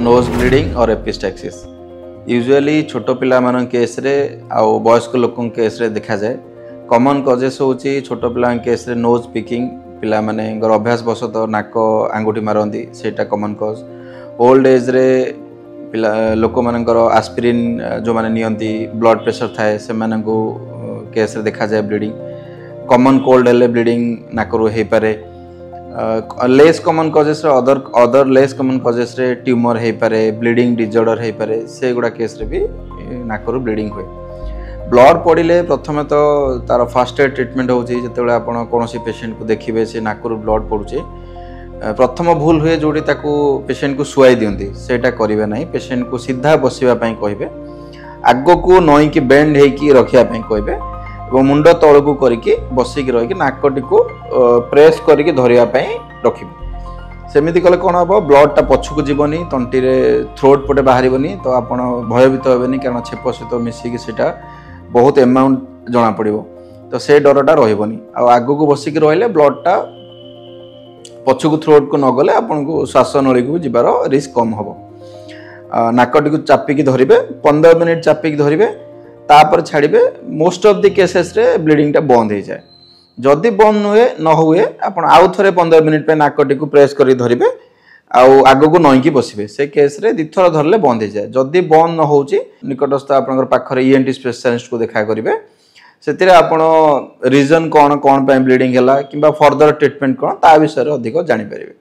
Nose bleeding और epistaxis usually छोट पिला मान केस रे आउ वयस्क लोक केस रे देखा जाए। कॉमन कजेस होची छोट पिला केस रे नोज पिकिंग, पिला माने अभ्यास बसत नाक आंगुठी मारती सेटा कॉमन कज। ओल्ड एज रे पिला लोक मानकर आस्पिरिन जो माने नियंती ब्लड प्रेशर थाए से मानकु केस रे देखा जाए ब्लीडिंग। कॉमन कोल्ड हेले ब्लीडिंग नाकरू हे पारे। लेस कॉमन कजेस रे अदर लेस कॉमन कजेस रे ट्यूमर हे पारे, ब्लीडिंग डिजॉर्डर हे पारे, से गुडा केस रे भी नाकरू ब्लीडिंग हुए। ब्लड पड़िले प्रथम तो तार फास्ट एड ट्रीटमेंट होची। जेतेबेले आपण कोनोसी पेशेंट को देखिबे से नाकरू ब्लड पड़ुचे, प्रथम भूल हुए जोड़ी ताकू पेशेंट को सुआई दियंती, सेटा करिवे नाही। पेशेंट को सीधा बसिबा पई कहिबे, आगो को नई की बेंड हेकी रखिया पई कहिबे और मुंड तळकू करिकि बसिक रहिकि नाकटी को प्रेस करिकि धरिया पई रखिबे। सेमिति कले कोन हबो, ब्लड ता पछकु जीवनी, तंटी रे थ्रोट पटे बाहरिबनी, तो आपण भयभीत हेबेनी कारण छेप सहित मिसिकि सेटा बहुत अमाउंट जणा पड़िबो, तो से डरटा रहिबनी। आ आगो को बसिक रहिले ब्लड ता पछकु थ्रोट को न गले आपण को श्वास नळी को जिबार रिस्क कम हबो। नाकटी को चापिकी धरिबे, 15 मिनिट चापिकी धरिबे, तापर छाड़िबे। मोस्ट ऑफ द केसेस रे ब्लीडिंग टा बंद हो जाए। जदि बंद हुए न हुए आपण आउ थरे 15 मिनिट पे नाकटी को प्रेस करी धरिबे आउ आगो को नईकी बसिबे। से केस रे दिथर धरले बंद हो जाए। जदि बंद न होची निकटस्थ आपनकर पाखरे ईएनटी स्पेशलिस्ट को देखा करिवे। सेतिरे आपण रीजन कोन पे ब्लीडिंग हैला किबा फर्दर ट्रीटमेंट कोन ता विषय रे अधिक जानि परिबे।